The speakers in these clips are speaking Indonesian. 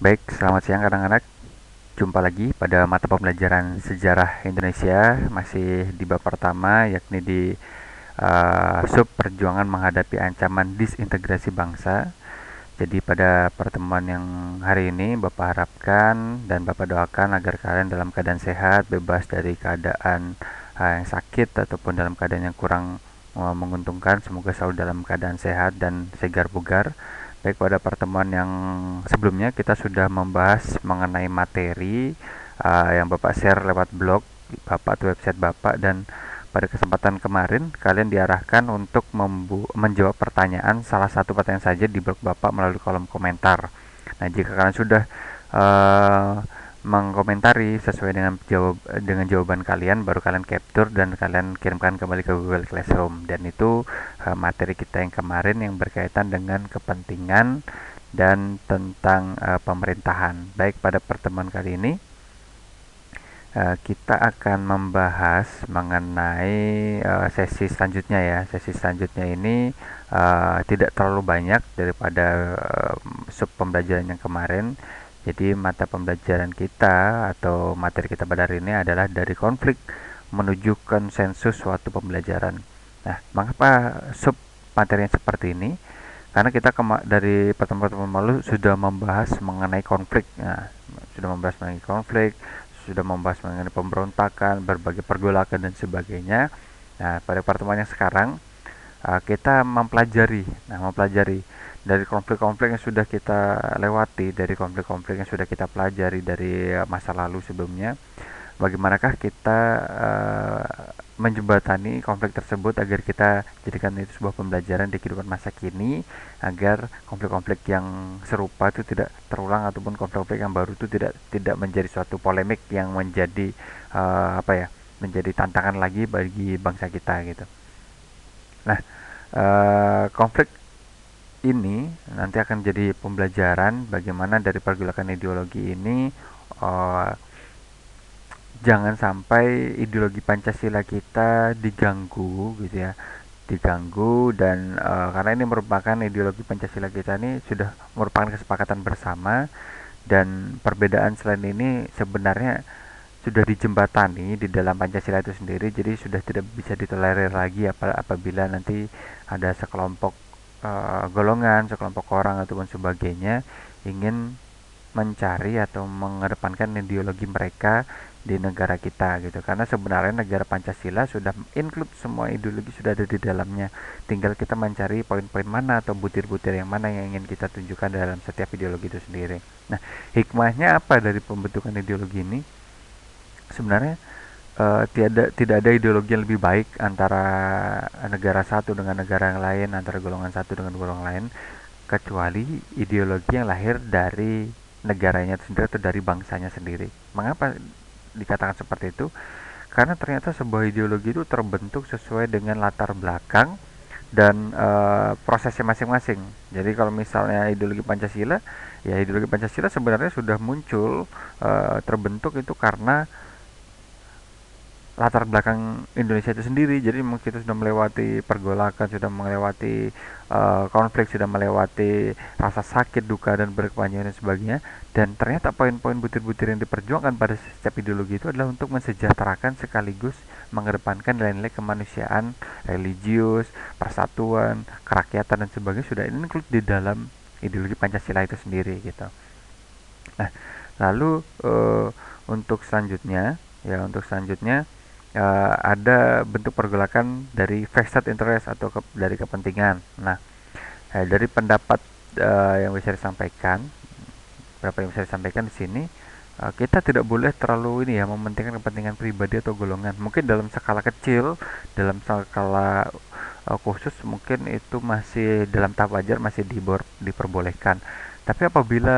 Baik, selamat siang anak-anak. Jumpa lagi pada mata pembelajaran Sejarah Indonesia, masih di bab pertama, yakni di sub perjuangan menghadapi ancaman disintegrasi bangsa. Jadi pada pertemuan yang hari ini, Bapak harapkan dan Bapak doakan agar kalian dalam keadaan sehat, bebas dari keadaan yang sakit ataupun dalam keadaan yang kurang menguntungkan. Semoga selalu dalam keadaan sehat dan segar bugar. Baik, pada pertemuan yang sebelumnya kita sudah membahas mengenai materi yang Bapak share lewat blog Bapak atau website Bapak, dan pada kesempatan kemarin kalian diarahkan untuk menjawab pertanyaan, salah satu pertanyaan saja di blog Bapak melalui kolom komentar. Nah, jika kalian sudah uh, mengkomentari sesuai dengan jawaban kalian, baru kalian capture dan kalian kirimkan kembali ke Google Classroom. Dan itu materi kita yang kemarin yang berkaitan dengan kepentingan dan tentang pemerintahan. Baik, pada pertemuan kali ini kita akan membahas mengenai sesi selanjutnya ya. Sesi selanjutnya ini tidak terlalu banyak daripada sub pembelajaran yang kemarin. Jadi mata pembelajaran kita atau materi kita pada hari ini adalah dari konflik menuju konsensus suatu pembelajaran. Nah, mengapa sub materi yang seperti ini? Karena kita dari pertemuan-pertemuan lalu sudah membahas mengenai konflik. Nah, sudah membahas mengenai konflik, sudah membahas mengenai pemberontakan, berbagai pergolakan dan sebagainya. Nah, pada pertemuan yang sekarang kita mempelajari, dari konflik-konflik yang sudah kita lewati, dari konflik-konflik yang sudah kita pelajari dari masa lalu sebelumnya, bagaimanakah kita menjembatani konflik tersebut agar kita jadikan itu sebuah pembelajaran di kehidupan masa kini, agar konflik-konflik yang serupa itu tidak terulang ataupun konflik-konflik yang baru itu tidak menjadi suatu polemik yang menjadi menjadi tantangan lagi bagi bangsa kita gitu. Nah, konflik ini nanti akan jadi pembelajaran bagaimana dari pergolakan ideologi ini uh, jangan sampai ideologi Pancasila kita diganggu gitu ya, diganggu. Dan karena ini merupakan ideologi Pancasila kita ini sudah merupakan kesepakatan bersama, dan perbedaan selain ini sebenarnya sudah dijembatani di dalam Pancasila itu sendiri, jadi sudah tidak bisa ditolerir lagi apabila nanti ada sekelompok golongan, sekelompok orang ataupun sebagainya ingin mencari atau mengedepankan ideologi mereka di negara kita gitu. Karena sebenarnya negara Pancasila sudah include semua ideologi, sudah ada di dalamnya. Tinggal kita mencari poin-poin mana atau butir-butir yang mana yang ingin kita tunjukkan dalam setiap ideologi itu sendiri. Nah, hikmahnya apa dari pembentukan ideologi ini? Sebenarnya tidak ada ideologi yang lebih baik antara negara satu dengan negara yang lain, antara golongan satu dengan golongan lain, kecuali ideologi yang lahir dari negaranya sendiri atau dari bangsanya sendiri. Mengapa dikatakan seperti itu? Karena ternyata sebuah ideologi itu terbentuk sesuai dengan latar belakang dan prosesnya masing-masing. Jadi kalau misalnya ideologi Pancasila, ya ideologi Pancasila sebenarnya sudah muncul, terbentuk itu karena latar belakang Indonesia itu sendiri. Jadi kita sudah melewati pergolakan, sudah melewati konflik, sudah melewati rasa sakit, duka dan berkepanjangan dan sebagainya. Dan ternyata poin-poin butir-butir yang diperjuangkan pada setiap ideologi itu adalah untuk mensejahterakan sekaligus mengedepankan nilai-nilai kemanusiaan, religius, persatuan, kerakyatan dan sebagainya, sudah include di dalam ideologi Pancasila itu sendiri gitu. Nah, lalu untuk selanjutnya ada bentuk pergolakan dari vested interest atau dari kepentingan. Nah, dari pendapat yang bisa disampaikan, di sini, kita tidak boleh terlalu ini ya, mementingkan kepentingan pribadi atau golongan. Mungkin dalam skala kecil, dalam skala khusus mungkin itu masih dalam tahap wajar, masih diperbolehkan. Tapi apabila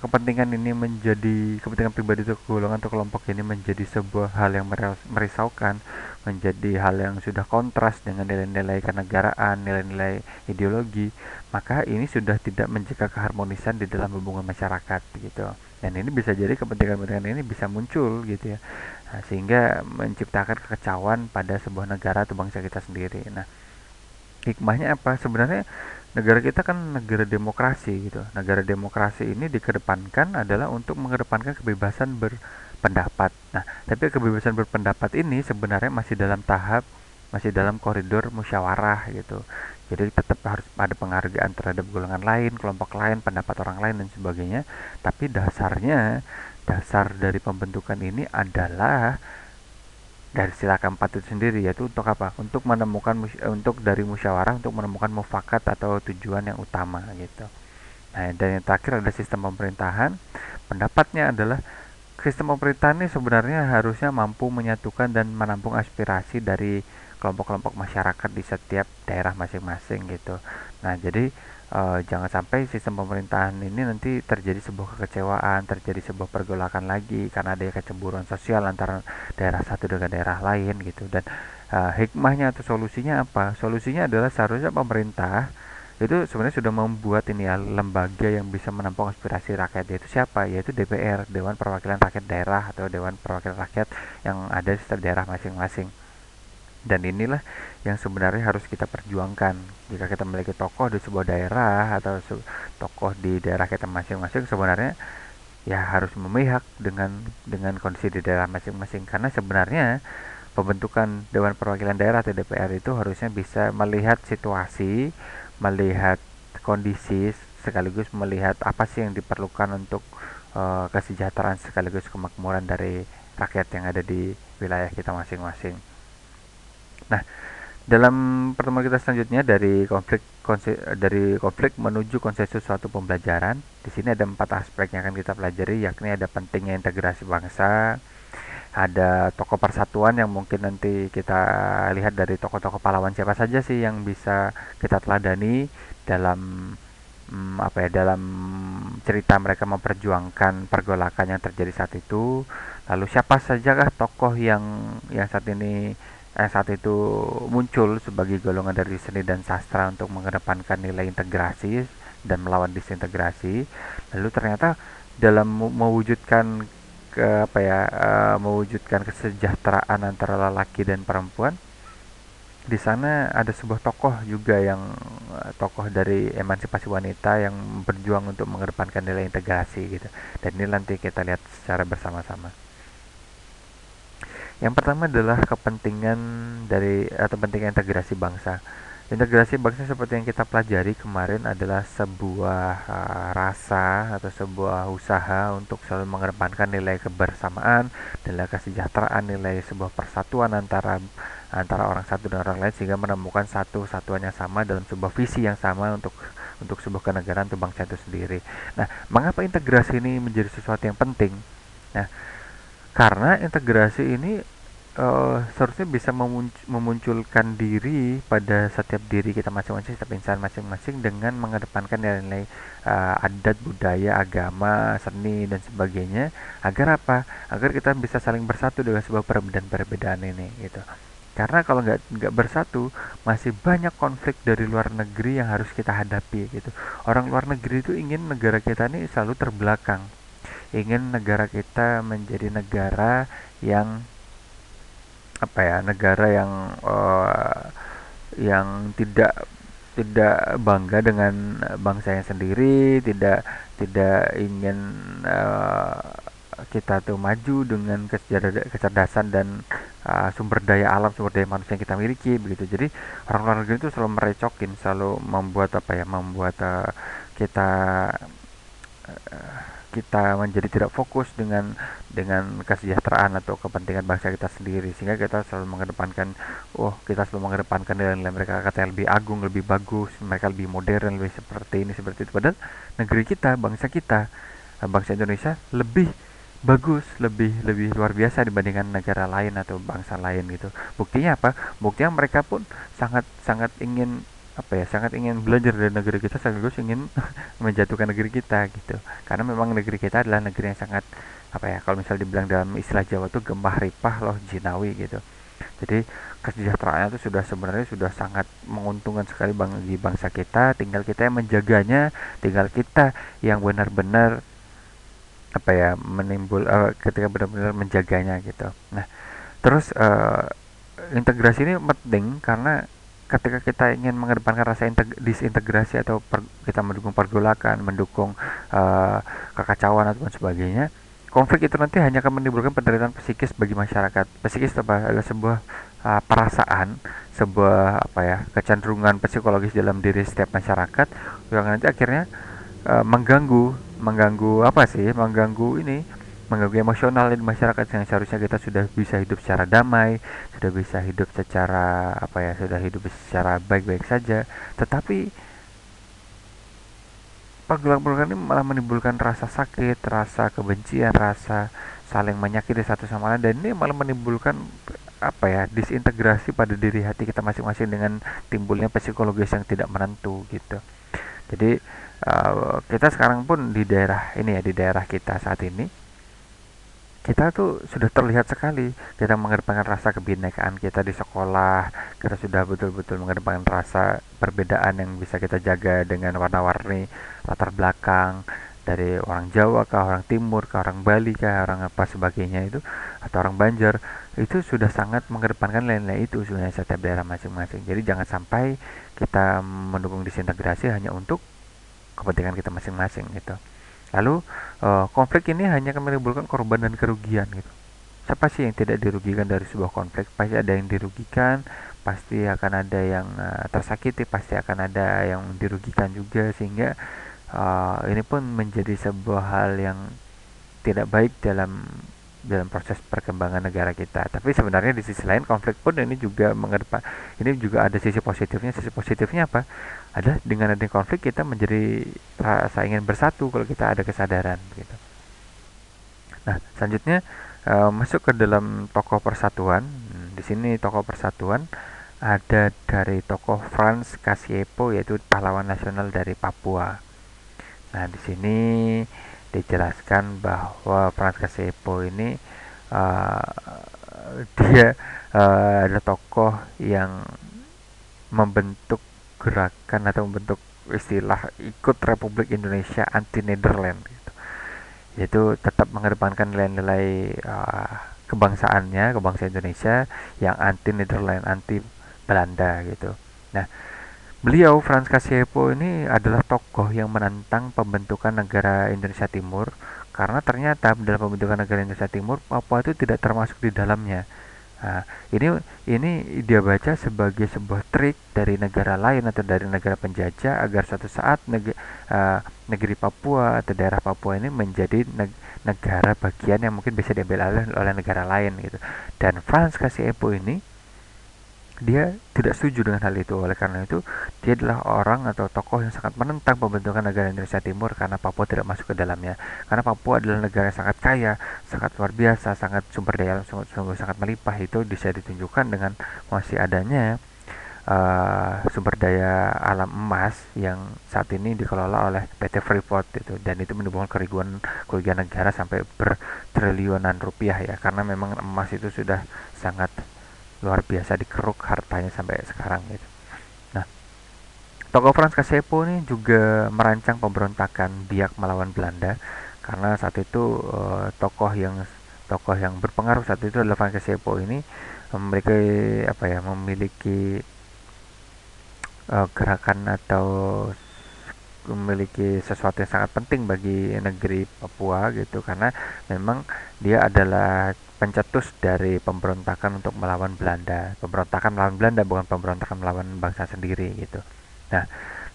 kepentingan ini menjadi kepentingan pribadi atau golongan atau kelompok ini menjadi sebuah hal yang merisaukan, menjadi hal yang sudah kontras dengan nilai-nilai kenegaraan, nilai-nilai ideologi, maka ini sudah tidak menjaga keharmonisan di dalam hubungan masyarakat gitu. Dan ini bisa jadi kepentingan-kepentingan ini bisa muncul gitu ya. Nah, sehingga menciptakan kekacauan pada sebuah negara atau bangsa kita sendiri. Nah, hikmahnya apa? Sebenarnya negara kita kan negara demokrasi gitu. Negara demokrasi ini dikedepankan adalah untuk mengedepankan kebebasan berpendapat. Nah, tapi kebebasan berpendapat ini sebenarnya masih dalam koridor musyawarah gitu. Jadi tetap harus ada penghargaan terhadap golongan lain, kelompok lain, pendapat orang lain dan sebagainya. Tapi dasar dari pembentukan ini adalah dari sila keempat itu sendiri, yaitu untuk apa? Untuk dari musyawarah untuk menemukan mufakat atau tujuan yang utama gitu. Nah, dan yang terakhir ada sistem pemerintahan. Pendapatnya adalah sistem pemerintahan ini sebenarnya harusnya mampu menyatukan dan menampung aspirasi dari kelompok-kelompok masyarakat di setiap daerah masing-masing gitu. Nah, jadi jangan sampai sistem pemerintahan ini nanti terjadi sebuah kekecewaan, terjadi sebuah pergolakan lagi karena ada kecemburuan sosial antara daerah satu dengan daerah lain gitu. Dan hikmahnya atau solusinya apa? Solusinya adalah seharusnya pemerintah itu sebenarnya sudah membuat ini ya lembaga yang bisa menampung aspirasi rakyat, yaitu siapa? Yaitu DPR, Dewan Perwakilan Rakyat Daerah atau Dewan Perwakilan Rakyat yang ada di setiap daerah masing-masing. Dan inilah yang sebenarnya harus kita perjuangkan. Jika kita memiliki tokoh di sebuah daerah atau tokoh di daerah kita masing-masing, sebenarnya ya harus memihak dengan kondisi di daerah masing-masing, karena sebenarnya pembentukan Dewan Perwakilan Daerah atau DPR itu harusnya bisa melihat situasi, melihat kondisi, sekaligus melihat apa sih yang diperlukan untuk kesejahteraan sekaligus kemakmuran dari rakyat yang ada di wilayah kita masing-masing. Nah, dalam pertemuan kita selanjutnya dari konflik menuju konsensus suatu pembelajaran, di sini ada 4 aspek yang akan kita pelajari, yakni ada pentingnya integrasi bangsa, ada tokoh persatuan yang mungkin nanti kita lihat dari tokoh-tokoh pahlawan siapa saja sih yang bisa kita teladani dalam dalam cerita mereka memperjuangkan pergolakan yang terjadi saat itu. Lalu siapa sajakah tokoh yang saat itu muncul sebagai golongan dari seni dan sastra untuk mengedepankan nilai integrasi dan melawan disintegrasi. Lalu ternyata dalam mewujudkan mewujudkan kesejahteraan antara lelaki dan perempuan, di sana ada sebuah tokoh juga yang tokoh dari emansipasi wanita yang berjuang untuk mengedepankan nilai integrasi gitu. Dan ini nanti kita lihat secara bersama-sama. Yang pertama adalah pentingnya integrasi bangsa. Integrasi bangsa seperti yang kita pelajari kemarin adalah sebuah rasa atau sebuah usaha untuk selalu mengedepankan nilai kebersamaan, nilai kesejahteraan, nilai sebuah persatuan antara antara orang satu dan orang lain, sehingga menemukan satu satuan yang sama dalam sebuah visi yang sama untuk sebuah kenegaraan atau bangsa itu sendiri. Nah, mengapa integrasi ini menjadi sesuatu yang penting? Nah, karena integrasi ini seharusnya bisa memunculkan diri pada setiap diri kita masing-masing, setiap insan masing-masing, dengan mengedepankan nilai-nilai adat, budaya, agama, seni dan sebagainya, agar apa? Agar kita bisa saling bersatu dengan sebuah perbedaan-perbedaan ini gitu. Karena kalau nggak bersatu, masih banyak konflik dari luar negeri yang harus kita hadapi gitu. Orang luar negeri itu ingin negara kita ini selalu terbelakang, ingin negara kita menjadi negara yang negara yang tidak tidak bangga dengan bangsanya sendiri, tidak tidak ingin kita tuh maju dengan kecerdasan dan sumber daya alam, sumber daya manusia yang kita miliki begitu. Jadi orang luar negeri itu selalu merecokin, selalu membuat kita kita menjadi tidak fokus dengan kesejahteraan atau kepentingan bangsa kita sendiri, sehingga kita selalu mengedepankan nilai-nilai mereka, kata lebih agung, lebih bagus, mereka lebih modern, lebih seperti ini seperti itu, padahal negeri kita, bangsa Indonesia lebih bagus, lebih lebih luar biasa dibandingkan negara lain atau bangsa lain gitu. Buktinya apa? Buktinya mereka pun sangat sangat ingin sangat ingin belajar dari negeri kita, sekaligus ingin menjatuhkan negeri kita gitu, karena memang negeri kita adalah negeri yang sangat kalau misal dibilang dalam istilah Jawa tuh gempah ripah loh jinawi gitu. Jadi kesejahteraannya itu sebenarnya sudah sangat menguntungkan sekali bagi bangsa kita, tinggal kita yang menjaganya, tinggal kita yang benar-benar ketika benar-benar menjaganya gitu. Nah, terus integrasi ini penting karena ketika kita ingin mengedepankan rasa disintegrasi atau kita mendukung pergolakan, mendukung uh, kekacauan ataupun sebagainya, konflik itu nanti hanya akan menimbulkan penderitaan psikis bagi masyarakat. Psikis itu apa? Adalah sebuah perasaan, sebuah apa ya, kecenderungan psikologis dalam diri setiap masyarakat yang nanti akhirnya mengganggu apa sih, mengganggu emosional di masyarakat yang seharusnya kita sudah bisa hidup secara damai, sudah bisa hidup secara apa ya, sudah hidup secara baik-baik saja, tetapi pergolakan ini malah menimbulkan rasa sakit, rasa kebencian, rasa saling menyakiti satu sama lain, dan ini malah menimbulkan apa ya, disintegrasi pada diri hati kita masing-masing dengan timbulnya psikologis yang tidak menentu gitu. Jadi kita sekarang pun di daerah ini ya, di daerah kita saat ini, kita tuh sudah terlihat sekali kita mengedepankan rasa kebinekaan kita di sekolah. Kita sudah betul-betul mengedepankan rasa perbedaan yang bisa kita jaga dengan warna-warni latar belakang, dari orang Jawa kah, orang Timur kah, orang Bali kah, orang apa sebagainya itu, atau orang Banjar, itu sudah sangat mengedepankan nilai-nilai itu sebenarnya setiap daerah masing-masing. Jadi jangan sampai kita mendukung disintegrasi hanya untuk kepentingan kita masing-masing gitu. Lalu konflik ini hanya akan menimbulkan korban dan kerugian gitu. Siapa sih yang tidak dirugikan dari sebuah konflik? Pasti ada yang dirugikan, pasti akan ada yang tersakiti, pasti akan ada yang dirugikan juga, sehingga ini pun menjadi sebuah hal yang tidak baik dalam dalam proses perkembangan negara kita. Tapi sebenarnya di sisi lain konflik pun ini juga ini juga ada sisi positifnya. Sisi positifnya apa? Ada dengan adanya konflik kita menjadi rasa ingin bersatu kalau kita ada kesadaran gitu. Nah, selanjutnya masuk ke dalam tokoh persatuan. Di sini tokoh persatuan ada dari tokoh Franz Kasiepo, yaitu pahlawan nasional dari Papua. Nah, di sini dijelaskan bahwa Franz Kasiepo ini uh, dia adalah tokoh yang membentuk gerakan atau membentuk istilah ikut Republik Indonesia anti Nederland gitu. Yaitu tetap mengedepankan nilai-nilai kebangsaan Indonesia yang anti Nederland, anti Belanda gitu. Nah, beliau Franz Kasiepo ini adalah tokoh yang menantang pembentukan negara Indonesia Timur, karena ternyata dalam pembentukan negara Indonesia Timur Papua itu tidak termasuk di dalamnya. Nah, ini dia baca sebagai sebuah trik dari negara lain atau dari negara penjajah agar suatu saat negeri Papua atau daerah Papua ini menjadi negara bagian yang mungkin bisa diambil alih oleh negara lain gitu. Dan Franz Kasiepo ini dia tidak setuju dengan hal itu. Oleh karena itu, dia adalah orang atau tokoh yang sangat menentang pembentukan negara Indonesia Timur karena Papua tidak masuk ke dalamnya. Karena Papua adalah negara yang sangat kaya, sangat luar biasa, sangat sumber daya alam sangat melimpah. Itu bisa ditunjukkan dengan masih adanya sumber daya alam emas yang saat ini dikelola oleh PT Freeport itu, dan itu menimbulkan kerugian negara sampai bertriliunan rupiah ya, karena memang emas itu sudah sangat luar biasa dikeruk hartanya sampai sekarang gitu. Nah, tokoh Frans Kasepo ini juga merancang pemberontakan Biak melawan Belanda, karena saat itu tokoh yang berpengaruh saat itu adalah Frans Kasepo ini memiliki gerakan atau memiliki sesuatu yang sangat penting bagi negeri Papua gitu, karena memang dia adalah pencetus dari pemberontakan untuk melawan Belanda. Pemberontakan melawan Belanda, bukan pemberontakan melawan bangsa sendiri gitu. Nah,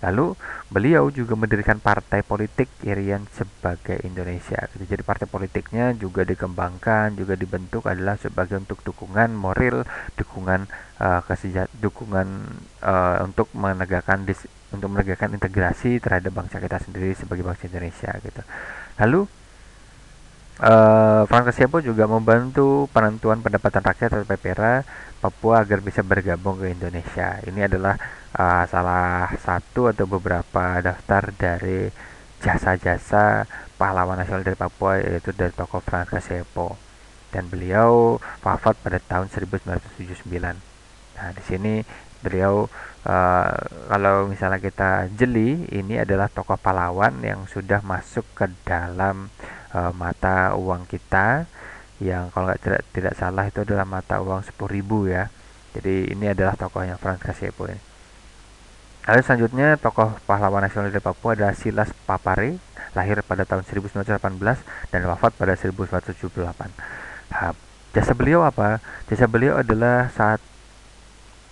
lalu beliau juga mendirikan partai politik Irian sebagai Indonesia gitu. Jadi partai politiknya juga dikembangkan, juga dibentuk adalah sebagai untuk dukungan moral, dukungan dukungan untuk menegakkan integrasi terhadap bangsa kita sendiri sebagai bangsa Indonesia gitu. Lalu Frank Siapo juga membantu penentuan pendapatan rakyat atau PPRA Papua agar bisa bergabung ke Indonesia. Ini adalah salah satu atau beberapa daftar dari jasa-jasa pahlawan nasional dari Papua, yaitu dari tokoh Frank Siapo. Dan beliau wafat pada tahun 1979. Nah, di sini beliau kalau misalnya kita jeli, ini adalah tokoh pahlawan yang sudah masuk ke dalam mata uang kita, yang kalau tidak salah itu adalah mata uang 10.000 ya. Jadi ini adalah tokohnya Franz Kasiepo ini. Lalu selanjutnya tokoh pahlawan nasional dari Papua adalah Silas Papare, lahir pada tahun 1918 dan wafat pada 1978. Nah, jasa beliau apa? Jasa beliau adalah saat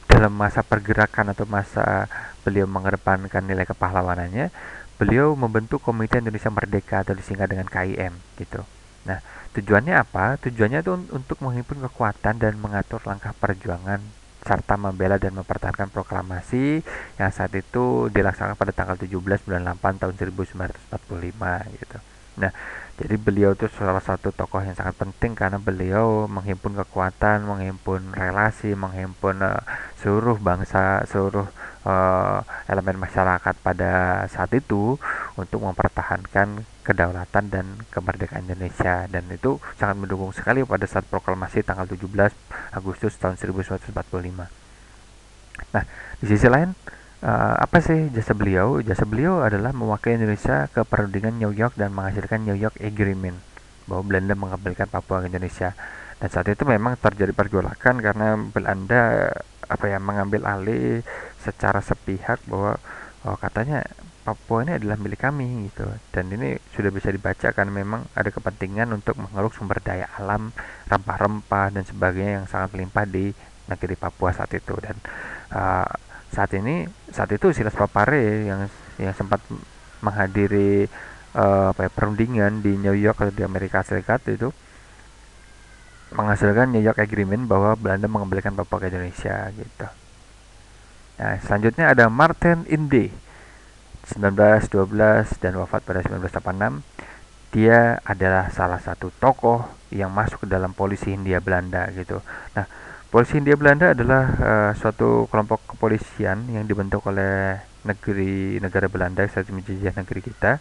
dalam masa pergerakan atau masa beliau mengedepankan nilai kepahlawanannya, beliau membentuk Komite Indonesia Merdeka atau disingkat dengan KIM gitu. Nah, tujuannya apa? Tujuannya itu untuk menghimpun kekuatan dan mengatur langkah perjuangan serta membela dan mempertahankan proklamasi yang saat itu dilaksanakan pada tanggal 17 bulan 8 tahun 1945 gitu. Nah, jadi beliau itu salah satu tokoh yang sangat penting karena beliau menghimpun kekuatan, menghimpun relasi, menghimpun seluruh bangsa, seluruh elemen masyarakat pada saat itu untuk mempertahankan kedaulatan dan kemerdekaan Indonesia, dan itu sangat mendukung sekali pada saat proklamasi tanggal 17 Agustus tahun 1945. Nah, di sisi lain apa sih jasa beliau? Jasa beliau adalah mewakili Indonesia ke perundingan New York dan menghasilkan New York Agreement bahwa Belanda mengembalikan Papua ke Indonesia. Dan saat itu memang terjadi pergolakan karena Belanda mengambil alih secara sepihak bahwa katanya Papua ini adalah milik kami gitu. Dan ini sudah bisa dibaca kan memang ada kepentingan untuk mengeruk sumber daya alam, rempah-rempah dan sebagainya yang sangat melimpah di negeri Papua saat itu. Dan uh, saat itu Silas Papare yang sempat menghadiri perundingan di New York atau di Amerika Serikat itu menghasilkan New York Agreement bahwa Belanda mengembalikan Papua ke Indonesia gitu. Nah, selanjutnya ada Martin Inde 1912 dan wafat pada 1986. Dia adalah salah satu tokoh yang masuk ke dalam polisi Hindia Belanda gitu. Nah, polisi Hindia Belanda adalah suatu kelompok kepolisian yang dibentuk oleh negara Belanda saat menjajah negeri kita.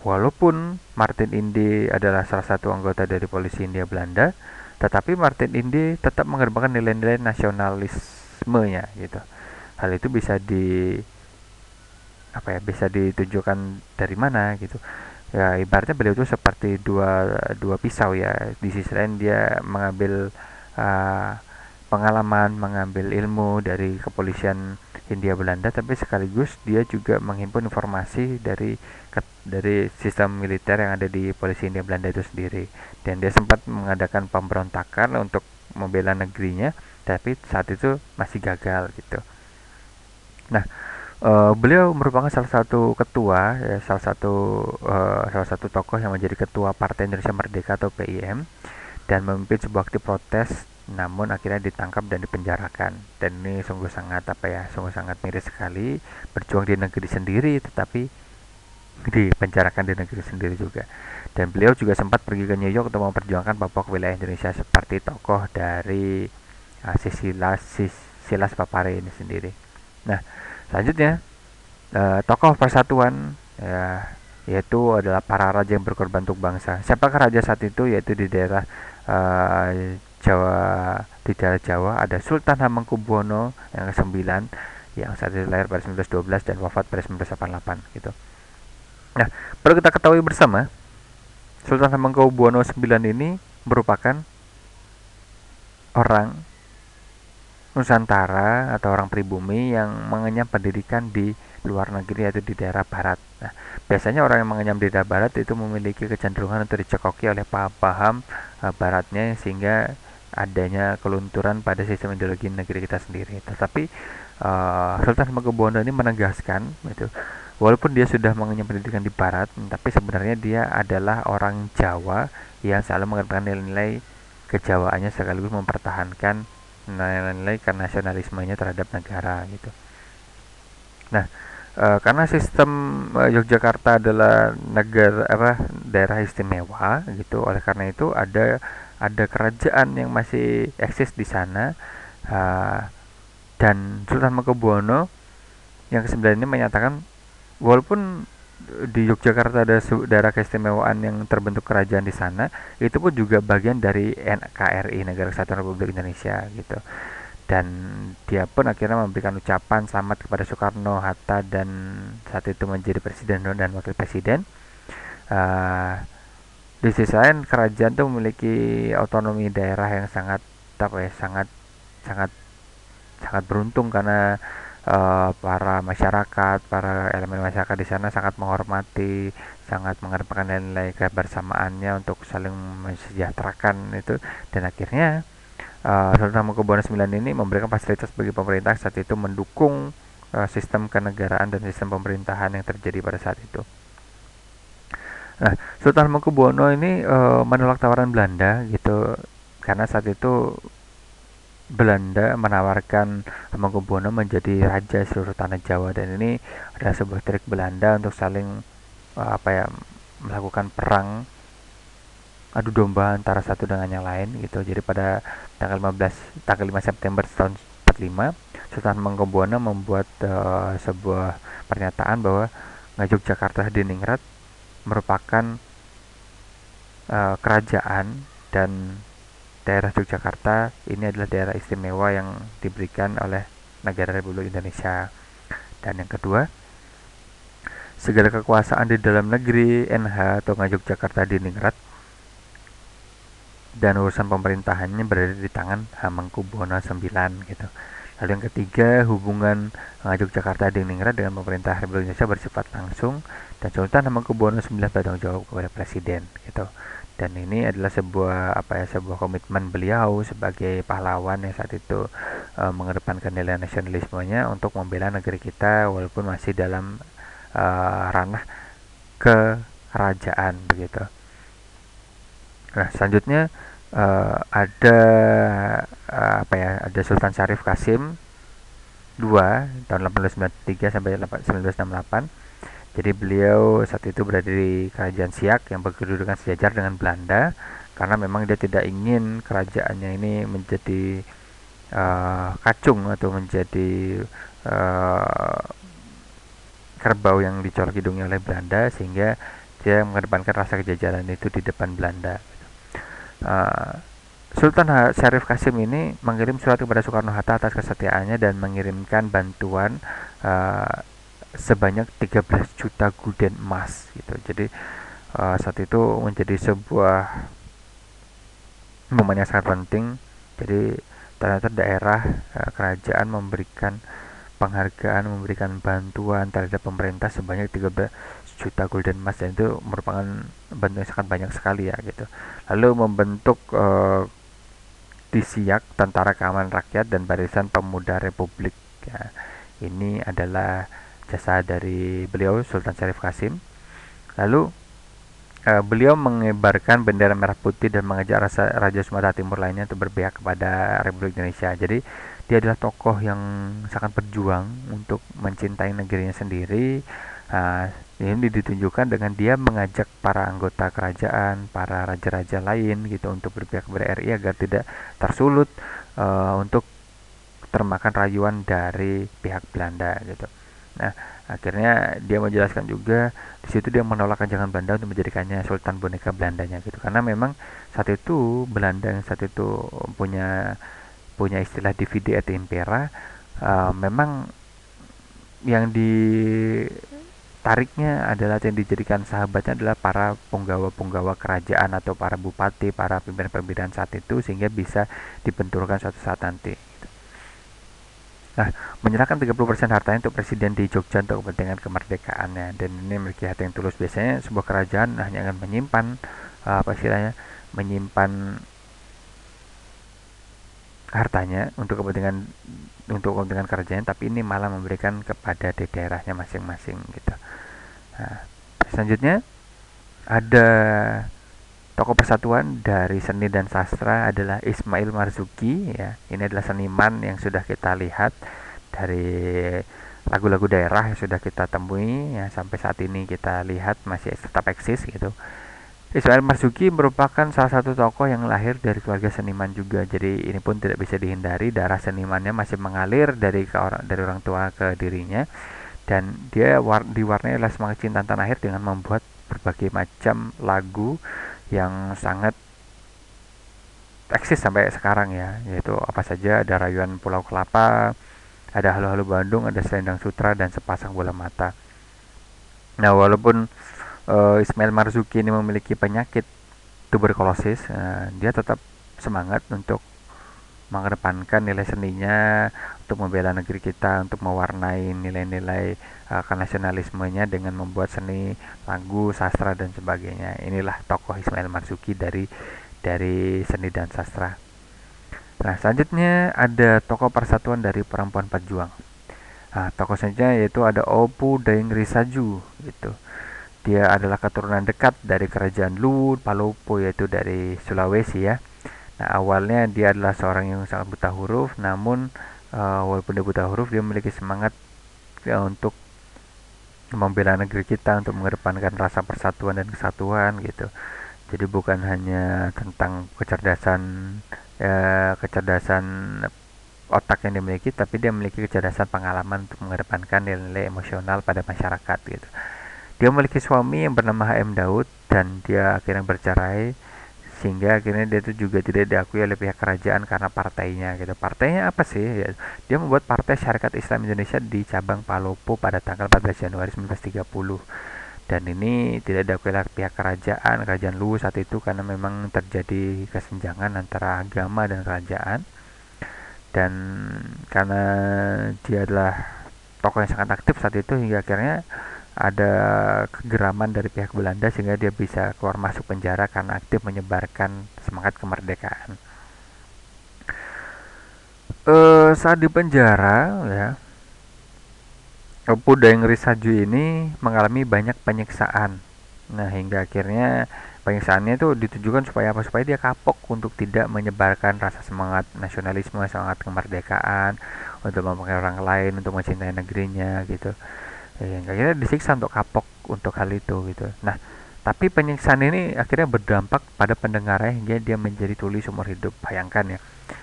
Walaupun Martin Inde adalah salah satu anggota dari polisi Hindia Belanda, tetapi Martin Inde tetap mengedepankan nilai-nilai nasionalismenya gitu. Hal itu bisa ditunjukkan dari mana gitu. Ya ibaratnya beliau itu seperti dua dua pisau ya. Di sisi lain dia mengambil uh, pengalaman, mengambil ilmu dari kepolisian Hindia Belanda, tapi sekaligus dia juga menghimpun informasi dari sistem militer yang ada di polisi Hindia Belanda itu sendiri. Dan dia sempat mengadakan pemberontakan untuk membela negerinya, tapi saat itu masih gagal gitu. Nah, beliau merupakan salah satu ketua, ya, salah satu tokoh yang menjadi ketua Partai Indonesia Merdeka atau PIM dan memimpin sebuah aksi protes, namun akhirnya ditangkap dan dipenjarakan. Dan ini sungguh sangat miris sekali, berjuang di negeri sendiri tetapi dipenjarakan di negeri sendiri juga. Dan beliau juga sempat pergi ke New York untuk memperjuangkan Papua ke wilayah Indonesia seperti tokoh dari Silas Papare ini sendiri. Nah, selanjutnya tokoh persatuan yaitu adalah para raja yang berkorban untuk bangsa. Siapakah raja saat itu? Yaitu di daerah daerah Jawa ada Sultan Hamengkubuwono yang ke-9 yang saat itu lahir pada 1912 dan wafat pada 1988 gitu. Nah, perlu kita ketahui bersama, Sultan Hamengkubuwono IX ini merupakan orang Nusantara atau orang pribumi yang mengenyam pendidikan di luar negeri atau di daerah barat. Nah, biasanya orang yang mengenyam di daerah barat itu memiliki kecenderungan untuk dicekoki oleh paham-paham baratnya sehingga adanya kelunturan pada sistem ideologi negeri kita sendiri. Tetapi Sultan Hamengkubuwono ini menegaskan itu, walaupun dia sudah mengenyam pendidikan di barat, tapi sebenarnya dia adalah orang Jawa yang selalu mengedepankan nilai-nilai kejawaannya sekaligus mempertahankan nilai-nilai nasionalismenya terhadap negara gitu. Nah, karena sistem Yogyakarta adalah daerah istimewa gitu, oleh karena itu ada kerajaan yang masih eksis di sana, dan Sultan Hamengkubuwono yang ke-9 ini menyatakan walaupun di Yogyakarta ada daerah keistimewaan yang terbentuk kerajaan di sana, itu pun juga bagian dari NKRI, Negara Kesatuan Republik Indonesia gitu. Dan dia pun akhirnya memberikan ucapan selamat kepada Soekarno, Hatta, dan saat itu menjadi presiden dan wakil presiden. Di sisi lain kerajaan itu memiliki otonomi daerah yang sangat sangat sangat sangat beruntung karena para masyarakat, para elemen masyarakat di sana sangat menghormati, sangat mengedepankan nilai kebersamaannya untuk saling mensejahterakan itu, dan akhirnya Sultan Hamengkubuwono IX ini memberikan fasilitas bagi pemerintah saat itu, mendukung sistem kenegaraan dan sistem pemerintahan yang terjadi pada saat itu. Nah, Sultan Hamengkubuwono ini menolak tawaran Belanda gitu, karena saat itu Belanda menawarkan Hamengkubuwono menjadi raja seluruh tanah Jawa, dan ini adalah sebuah trik Belanda untuk saling melakukan perang adu domba antara satu dengan yang lain gitu. Jadi pada tanggal 5 September tahun 45, Sultan Hamengkubuwono membuat sebuah pernyataan bahwa Ngayogyakarta Diningrat merupakan kerajaan, dan daerah Yogyakarta ini adalah daerah istimewa yang diberikan oleh negara Republik Indonesia. Dan yang kedua, segala kekuasaan di dalam negeri NH atau Ngayogyakarta Diningrat dan urusan pemerintahannya berada di tangan Hamengkubuwono IX gitu. Lalu yang ketiga, hubungan Yogyakarta Diningrat dengan pemerintah Republik Indonesia bersifat langsung, dan Sultan Hamengkubuwono IX bertanggung jawab kepada presiden gitu. Dan ini adalah sebuah komitmen beliau sebagai pahlawan yang saat itu mengedepankan nilai nasionalismenya untuk membela negeri kita walaupun masih dalam ranah kerajaan begitu. Nah, selanjutnya ada ada Sultan Syarif Kasim II tahun 1893 sampai 1968. Jadi beliau saat itu berada di Kerajaan Siak yang berkedudukan sejajar dengan Belanda, karena memang dia tidak ingin kerajaannya ini menjadi kacung atau menjadi kerbau yang dicolok hidungnya oleh Belanda, sehingga dia mengedepankan rasa kejajaran itu di depan Belanda. Sultan Syarif Kasim ini mengirim surat kepada Soekarno-Hatta atas kesetiaannya dan mengirimkan bantuan sebanyak 13 juta gulden emas gitu. Jadi saat itu menjadi sebuah momen yang sangat penting. Jadi ternyata daerah kerajaan memberikan penghargaan, memberikan bantuan terhadap pemerintah sebanyak 13 juta gulden emas, dan itu merupakan bantuan yang sangat banyak sekali ya gitu. Lalu membentuk Disiak, Tentara Keamanan Rakyat dan Barisan Pemuda Republik ya. Ini adalah jasa dari beliau Sultan Syarif Kasim. Lalu beliau mengibarkan bendera merah putih dan mengajak Raja Sumatera Timur lainnya untuk berpihak kepada Republik Indonesia. Jadi dia adalah tokoh yang sangat berjuang untuk mencintai negerinya sendiri. Ini ditunjukkan dengan dia mengajak para anggota kerajaan, para raja-raja lain gitu untuk berpihak kepada RI agar tidak tersulut untuk termakan rayuan dari pihak Belanda gitu. Nah, akhirnya dia menjelaskan juga di situ dia menolak ajakan Belanda untuk menjadikannya Sultan boneka Belandanya gitu. Karena memang saat itu Belanda yang saat itu punya istilah divide et impera, memang yang ditariknya adalah, yang dijadikan sahabatnya adalah para punggawa-punggawa kerajaan atau para bupati, para pimpinan-pimpinan saat itu, sehingga bisa dibenturkan suatu saat nanti. Nah, menyerahkan 30% hartanya untuk presiden di Jogja untuk kepentingan kemerdekaannya, dan ini memiliki hati yang tulus. Biasanya sebuah kerajaan hanya akan menyimpan hartanya untuk kepentingan kerajaan, tapi ini malah memberikan kepada di daerahnya masing-masing gitu. Nah, selanjutnya ada tokoh persatuan dari seni dan sastra adalah Ismail Marzuki ya. Ini adalah seniman yang sudah kita lihat dari lagu-lagu daerah yang sudah kita temui ya, sampai saat ini kita lihat masih tetap eksis gitu. Ismail Marzuki merupakan salah satu tokoh yang lahir dari keluarga seniman juga. Jadi ini pun tidak bisa dihindari, darah senimannya masih mengalir dari orang tua ke dirinya, dan dia diwarnai oleh semangat cinta tanah air dengan membuat berbagai macam lagu yang sangat eksis sampai sekarang ya, yaitu apa saja, ada Rayuan Pulau Kelapa, ada Halo Halo Bandung, ada Selendang Sutra, dan Sepasang Bola Mata. Nah, walaupun Ismail Marzuki ini memiliki penyakit tuberkulosis, dia tetap semangat untuk mengedepankan nilai seninya, untuk membela negeri kita, untuk mewarnai nilai-nilai kenasionalismenya dengan membuat seni, lagu, sastra dan sebagainya. Inilah tokoh Ismail Marzuki dari seni dan sastra. Nah, selanjutnya ada tokoh persatuan dari perempuan pejuang. Nah, tokoh selanjutnya yaitu ada Opu Daeng Risaju gitu. Dia adalah keturunan dekat dari kerajaan Luwu Palopo, yaitu dari Sulawesi ya. Nah, awalnya dia adalah seorang yang sangat buta huruf, namun walaupun dia buta huruf, dia memiliki semangat untuk membela negeri kita, untuk mengedepankan rasa persatuan dan kesatuan gitu. Jadi bukan hanya tentang kecerdasan otak yang dimiliki, tapi dia memiliki kecerdasan pengalaman untuk mengedepankan nilai-nilai emosional pada masyarakat gitu. Dia memiliki suami yang bernama HM Daud dan dia akhirnya bercerai, sehingga akhirnya dia itu juga tidak diakui oleh pihak kerajaan karena partainya gitu. Partainya apa sih? Ya, dia membuat Partai Syarikat Islam Indonesia di cabang Palopo pada tanggal 14 Januari 1930. Dan ini tidak diakui oleh pihak kerajaan Luwu saat itu karena memang terjadi kesenjangan antara agama dan kerajaan. Dan karena dia adalah tokoh yang sangat aktif saat itu, hingga akhirnya ada kegeraman dari pihak Belanda sehingga dia bisa keluar masuk penjara karena aktif menyebarkan semangat kemerdekaan. Saat di penjara ya, Opu Daeng Risaju ini mengalami banyak penyiksaan. Nah, hingga akhirnya penyiksaannya itu ditujukan supaya apa? Supaya dia kapok untuk tidak menyebarkan rasa semangat nasionalisme, semangat kemerdekaan, untuk mempengaruhi orang lain, untuk mencintai negerinya gitu. Hingga akhirnya disiksa untuk kapok untuk hal itu gitu. Nah, tapi penyiksaan ini akhirnya berdampak pada pendengarnya hingga dia menjadi tuli seumur hidup. Bayangkan ya,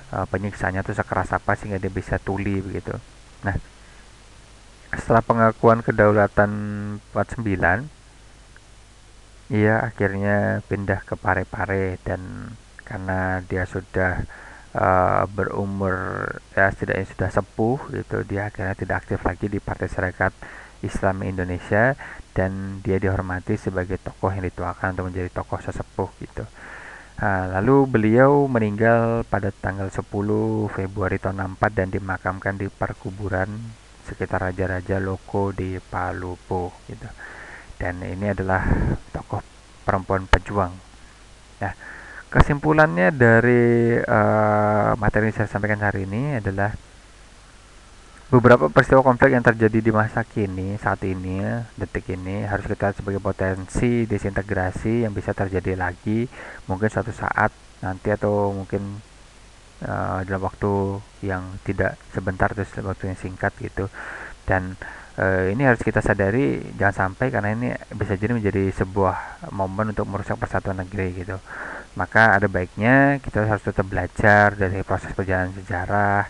penyiksaannya tuh sekeras apa sehingga dia bisa tuli begitu. Nah, setelah pengakuan kedaulatan 49, ia akhirnya pindah ke Parepare, dan karena dia sudah berumur ya setidaknya sudah sepuh gitu, dia akhirnya tidak aktif lagi di Partai Syarikat Islam Indonesia, dan dia dihormati sebagai tokoh yang dituakan untuk menjadi tokoh sesepuh gitu. Nah, lalu beliau meninggal pada tanggal 10 Februari tahun 64 dan dimakamkan di perkuburan sekitar Raja-Raja Loko di Palopo gitu. Dan ini adalah tokoh perempuan pejuang. Nah, kesimpulannya dari materi yang saya sampaikan hari ini adalah beberapa peristiwa konflik yang terjadi di masa kini, saat ini, detik ini, harus kita lihat sebagai potensi disintegrasi yang bisa terjadi lagi, mungkin suatu saat nanti, atau mungkin dalam waktu yang tidak sebentar, terus waktu yang singkat gitu. Dan ini harus kita sadari, jangan sampai, karena ini bisa jadi menjadi sebuah momen untuk merusak persatuan negeri gitu. Maka ada baiknya kita harus tetap belajar dari proses perjalanan sejarah.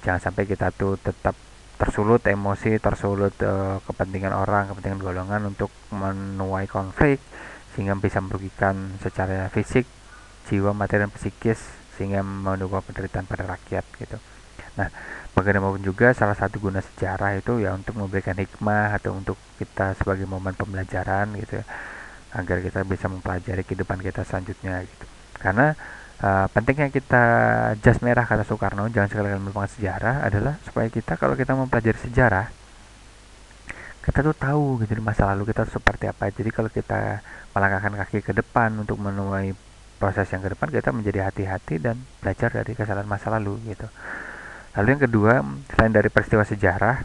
Jangan sampai kita tuh tetap tersulut emosi, tersulut kepentingan orang, kepentingan golongan untuk menuai konflik sehingga bisa merugikan secara fisik, jiwa, materi, dan psikis, sehingga menimbulkan penderitaan pada rakyat gitu. Nah, bagaimanapun juga salah satu guna sejarah itu ya untuk memberikan hikmah atau untuk kita sebagai momen pembelajaran gitu ya, agar kita bisa mempelajari kehidupan kita selanjutnya gitu. Karena pentingnya kita jas merah, kata Soekarno, jangan sekali-kali melupakan sejarah, adalah supaya kita, kalau kita mempelajari sejarah, kita tuh tahu gitu di masa lalu kita seperti apa. Jadi kalau kita melangkahkan kaki ke depan untuk menuai proses yang ke depan, kita menjadi hati-hati dan belajar dari kesalahan masa lalu gitu. Lalu yang kedua, selain dari peristiwa sejarah,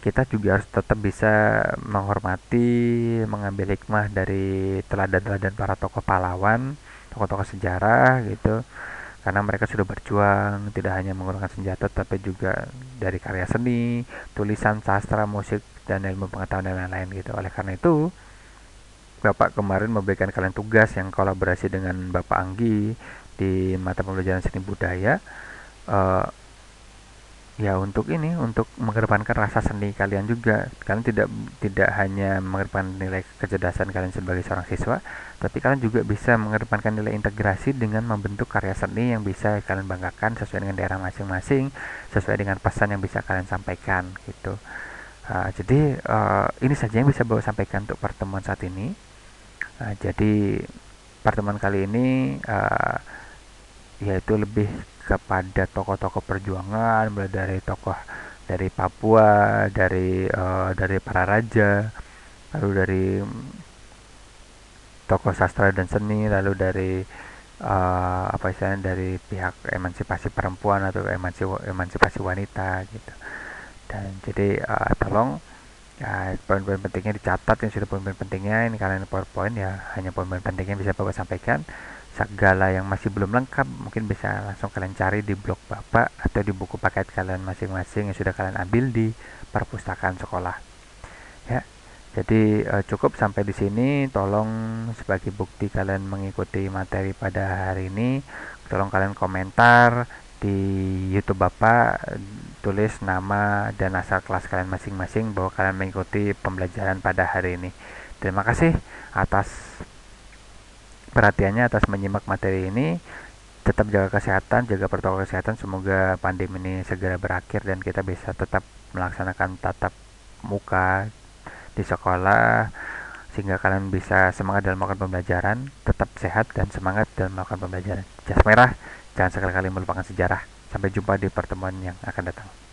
kita juga harus tetap bisa menghormati, mengambil hikmah dari teladan-teladan para tokoh pahlawan, tokoh-tokoh sejarah gitu, karena mereka sudah berjuang tidak hanya menggunakan senjata, tapi juga dari karya seni, tulisan, sastra, musik, dan ilmu pengetahuan dan lain-lain gitu. Oleh karena itu, Bapak kemarin memberikan kalian tugas yang kolaborasi dengan Bapak Anggi di mata pembelajaran seni budaya, uh, ya untuk ini, untuk mengedepankan rasa seni kalian juga. Kalian tidak hanya mengedepankan nilai kecerdasan kalian sebagai seorang siswa, tapi kalian juga bisa mengedepankan nilai integrasi dengan membentuk karya seni yang bisa kalian banggakan sesuai dengan daerah masing-masing, sesuai dengan pesan yang bisa kalian sampaikan gitu. Jadi ini saja yang bisa bawa sampaikan untuk pertemuan saat ini. Jadi pertemuan kali ini yaitu lebih kepada tokoh-tokoh perjuangan, mulai dari tokoh dari Papua, dari para raja, lalu dari tokoh sastra dan seni, lalu dari apa istilahnya, dari pihak emansipasi perempuan atau emansipasi wanita gitu. Dan jadi tolong ya, poin-poin pentingnya dicatat. Yang sudah poin-poin pentingnya ini, kalian PowerPoint ya, hanya poin-poin pentingnya bisa Bapak sampaikan. Segala yang masih belum lengkap mungkin bisa langsung kalian cari di blog Bapak atau di buku paket kalian masing-masing yang sudah kalian ambil di perpustakaan sekolah. Ya, jadi cukup sampai di sini. Tolong sebagai bukti kalian mengikuti materi pada hari ini, tolong kalian komentar di YouTube Bapak, tulis nama dan asal kelas kalian masing-masing bahwa kalian mengikuti pembelajaran pada hari ini. Terima kasih atas perhatiannya, atas menyimak materi ini. Tetap jaga kesehatan, jaga protokol kesehatan. Semoga pandemi ini segera berakhir dan kita bisa tetap melaksanakan tatap muka di sekolah, sehingga kalian bisa semangat dalam melakukan pembelajaran, tetap sehat dan semangat dalam melakukan pembelajaran. Jas merah, jangan sekali-kali melupakan sejarah. Sampai jumpa di pertemuan yang akan datang.